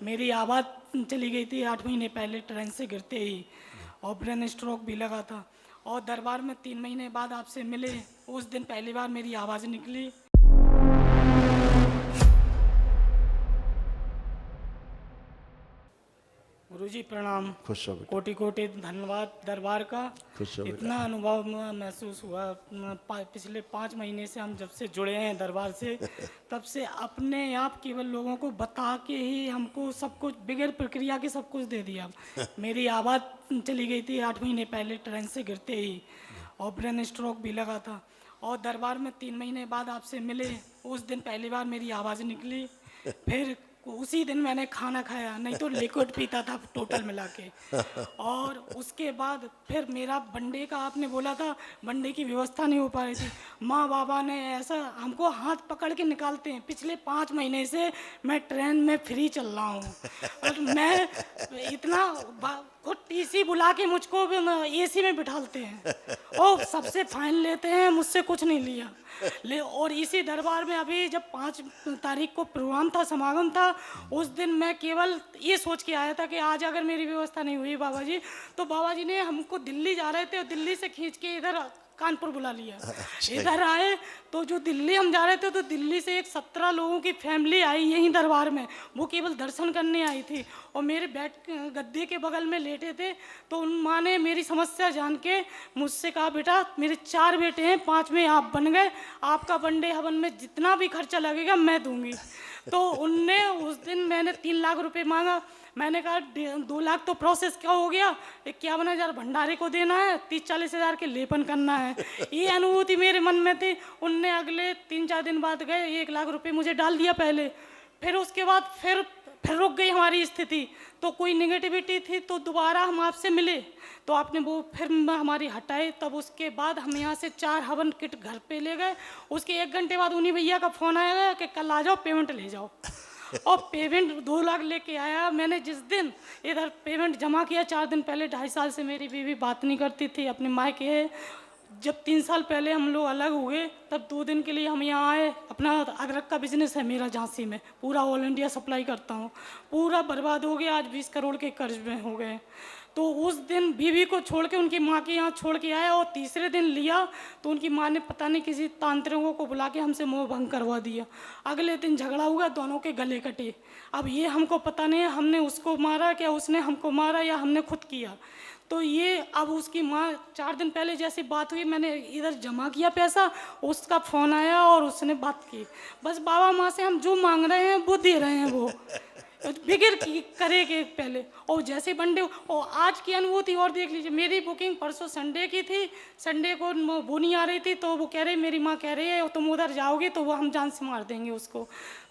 मेरी आवाज़ चली गई थी 8 महीने पहले ट्रेन से गिरते ही, और ब्रेन स्ट्रोक भी लगा था। और दरबार में 3 महीने बाद आपसे मिले, उस दिन पहली बार मेरी आवाज़ निकली। गुरुजी प्रणाम। खुश हो बेटा, कोटि कोटि धन्यवाद दरबार का। खुश हो इतना बेटा। अनुभव महसूस हुआ पिछले 5 महीने से हम जब से जुड़े हैं दरबार से, तब से अपने आप केवल लोगों को बता के ही हमको सब कुछ बगैर प्रक्रिया के सब कुछ दे दिया। मेरी आवाज़ चली गई थी 8 महीने पहले ट्रेन से गिरते ही, और ब्रेन स्ट्रोक भी लगा था। और दरबार में 3 महीने बाद आपसे मिले, उस दिन पहली बार मेरी आवाज़ निकली। फिर उसी दिन मैंने खाना खाया, नहीं तो लिक्विड पीता था टोटल मिला के। और उसके बाद फिर मेरा बंडे का आपने बोला था, बंडे की व्यवस्था नहीं हो पा रही थी। माँ बाबा ने ऐसा हमको हाथ पकड़ के निकालते हैं। पिछले 5 महीने से मैं ट्रेन में फ्री चल रहा हूँ, और मैं इतना खुद टीसी बुला के मुझको एसी में बिठालते हैं, और सबसे फाइन लेते हैं, मुझसे कुछ नहीं लिया ले। और इसी दरबार में अभी जब 5 तारीख को प्रोग्राम था, समागम था, उस दिन मैं केवल ये सोच के आया था कि आज अगर मेरी व्यवस्था नहीं हुई बाबा जी, तो बाबा जी ने हमको दिल्ली जा रहे थे और दिल्ली से खींच के इधर कानपुर बुला लिया। इधर आए तो जो दिल्ली हम जा रहे थे, तो दिल्ली से एक 17 लोगों की फैमिली आई यहीं दरबार में, वो केवल दर्शन करने आई थी। और मेरे बैठ गद्दे के बगल में लेटे थे, तो उन माँ ने मेरी समस्या जान के मुझसे कहा, बेटा मेरे 4 बेटे हैं, 5वें आप बन गए, आपका वनडे हवन में जितना भी खर्चा लगेगा मैं दूंगी। तो उनने उस दिन मैंने 3 लाख रुपए मांगा। मैंने कहा 2 लाख तो प्रोसेस क्या हो गया, 51,000 भंडारे को देना है, 30-40 हज़ार के लेपन करना है। ये अनुभूति मेरे मन में थी। उनने अगले 3-4 दिन बाद गए 1 लाख रुपए मुझे डाल दिया पहले। फिर उसके बाद फिर रुक गई हमारी स्थिति, तो कोई निगेटिविटी थी, तो दोबारा हम आपसे मिले, तो आपने वो फिर हमारी हटाई। तब उसके बाद हम यहाँ से 4 हवन किट घर पे ले गए। उसके 1 घंटे बाद उन्हीं भैया का फ़ोन आया कि कल आ जाओ, पेमेंट ले जाओ। और पेमेंट 2 लाख लेके आया। मैंने जिस दिन इधर पेमेंट जमा किया, 4 दिन पहले, 2.5 साल से मेरी बीवी बात नहीं करती थी अपने मायके। जब 3 साल पहले हम लोग अलग हुए, तब 2 दिन के लिए हम यहाँ आए। अपना अदरक का बिजनेस है मेरा झांसी में, पूरा ऑल इंडिया सप्लाई करता हूँ। पूरा बर्बाद हो गया, आज 20 करोड़ के कर्ज में हो गए। तो उस दिन बीवी को छोड़ के उनकी माँ के यहाँ छोड़ के आया, और तीसरे दिन लिया तो उनकी माँ ने पता नहीं किसी तांत्रिकों को बुला के हमसे मोह भंग करवा दिया। अगले दिन झगड़ा हुआ, दोनों के गले कटे। अब ये हमको पता नहीं है हमने उसको मारा क्या, उसने हमको मारा, या हमने खुद किया। तो ये अब उसकी माँ 4 दिन पहले जैसी बात हुई, मैंने इधर जमा किया पैसा, उसका फ़ोन आया और उसने बात की। बस बाबा माँ से हम जो मांग रहे हैं वो दे रहे हैं, वो बिगड़ की करे के पहले। और जैसे बंडे, और आज की अनुभूति और देख लीजिए। मेरी बुकिंग परसों संडे की थी, संडे को वो नहीं आ रही थी, तो वो कह रही, मेरी माँ कह रही है तुम उधर जाओगे तो वो हम जान से मार देंगे उसको।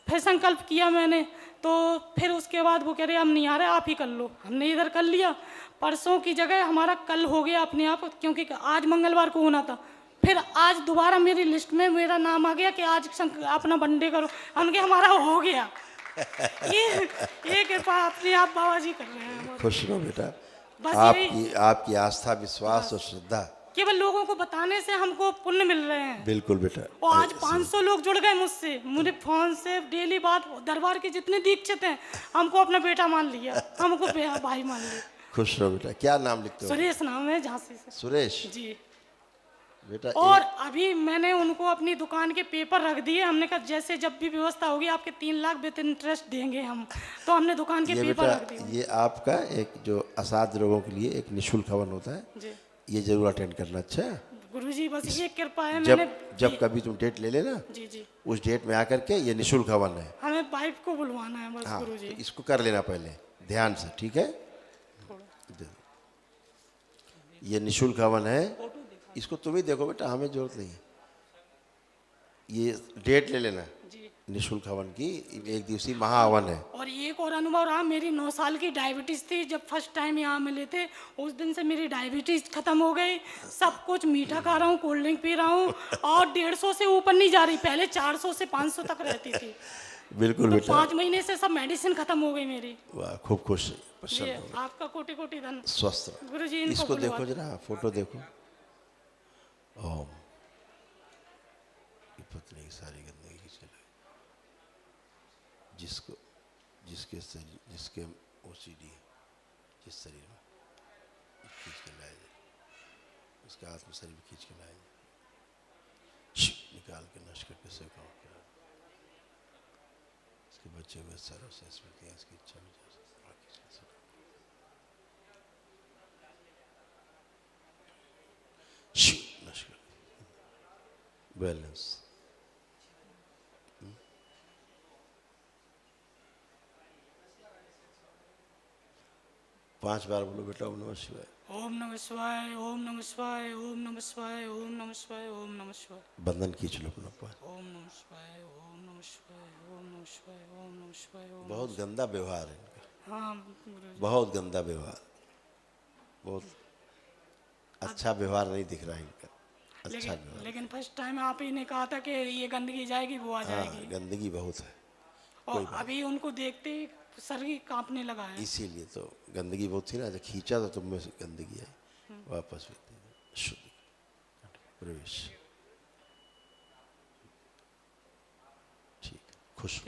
फिर संकल्प किया मैंने, तो फिर उसके बाद वो कह रहे हम नहीं आ रहे, आप ही कर लो। हमने इधर कर लिया। परसों की जगह हमारा कल हो गया अपने आप, क्योंकि आज मंगलवार को होना था। फिर आज दोबारा मेरी लिस्ट में मेरा नाम आ गया कि आज अपना बंडे करो। हमने हमारा हो गया। ये कृपा अपने आप बाबा जी कर रहे हैं हमारे। खुश रहो बेटा। बस यही, आपकी आस्था, विश्वास और श्रद्धा, केवल लोगों को बताने से हमको पुण्य मिल रहे हैं। बिल्कुल बेटा। और आज 500 लोग जुड़ गए मुझसे, मुझे फोन से डेली बात। दरबार के जितने दीक्षित हैं हमको अपना बेटा मान लिया, हमको भाई मान लिया। खुश रहो बेटा। क्या नाम लिखते हो? सुरेश नाम है, झांसी से। सुरेश जी। बेटा। और अभी मैंने उनको अपनी दुकान के पेपर रख दिए। हमने कहा जैसे जब भी व्यवस्था होगी आपके 3 लाख विद इंटरेस्ट देंगे हम। तो हमने दुकान के ये पेपर बेटा, रख दिए। ये आपका एक जो असाध्य रोगों के लिए एक निःशुल्क हवन होता है, जी ये जरूर अटेंड करना। अच्छा है? गुरुजी, बस ये कृपा है। जब मैंने जब कभी तुम डेट ले लेना, जी जी, उस डेट में आकर के ये निःशुल्क हवन है। हमें वाइफ को बुलवाना है बस हाँ, गुरुजी। तो इसको कर लेना पहले ध्यान से, ठीक है? दे दो। ये निःशुल्क हवन है, इसको तुम ही देखो बेटा, हमें जरूरत नहीं है। ये डेट ले लेना जी। निःशुल्क हवन की, 1 दिवसीय महाहवन है। और एक और अनुभव रहा, मेरी 9 साल की डायबिटीज़ थी। जब फर्स्ट टाइम यहाँ मिले थे, उस दिन से मेरी डायबिटीज़ खत्म हो गई। सब कुछ मीठा खा रहा हूँ, कोल्ड ड्रिंक पी रहा हूँ, और 150 से ऊपर नहीं जा रही। पहले 400 से 500 तक रहती थी। बिल्कुल तो बेटा। 5 महीने से सब मेडिसिन खत्म हो गई मेरी। वाह, खूब खुश, ये प्रसन्न हो, आपका कोटि कोटि धन। स्वस्थ रहो। गुरुजी इसको देखो जरा, फोटो देखो। ओम पत्नी की सारी गंदगी चले, जिसके OCD है जिस शरीर में खींच के लाए जाए, उसका आत्म शरीर में खींच के लाए जाए, निकाल के नष्ट करके सेकाओ करा, इसके बचे हुए सर्व से स्मृतियाँ इसकी इच्छा में जा सकते, नष्ट कर बैलेंस। 5 बार बोलो बेटा ओम नमः शिवाय। ओम नमः शिवाय, ओम नमः शिवाय, ओम नमः शिवाय, ओम नमः शिवाय, ओम नमः शिवाय। बंधन खींच लो अपना पास। ओम नमः शिवाय, ओम नमः शिवाय, ओम नमः शिवाय, ओम नमः शिवाय, ओम। बहुत गंदा व्यवहार है इनका, हाँ गुरुजी। बहुत गंदा व्यवहार, बहुत अच्छा व्यवहार नहीं दिख रहा है इनका, अच्छा व्यवहार। लेकिन फर्स्ट टाइम आप ही ने कहा था कि ये गंदगी जाएगी, वो आ हाँ जाएगी। गंदगी बहुत है, और अभी उनको देखते ही शरीर कांपने लगा है। इसीलिए तो गंदगी बहुत थी ना, जब खींचा तो तुम में से गंदगी आई, वापस शुद्ध प्रवेश। ठीक, खुश।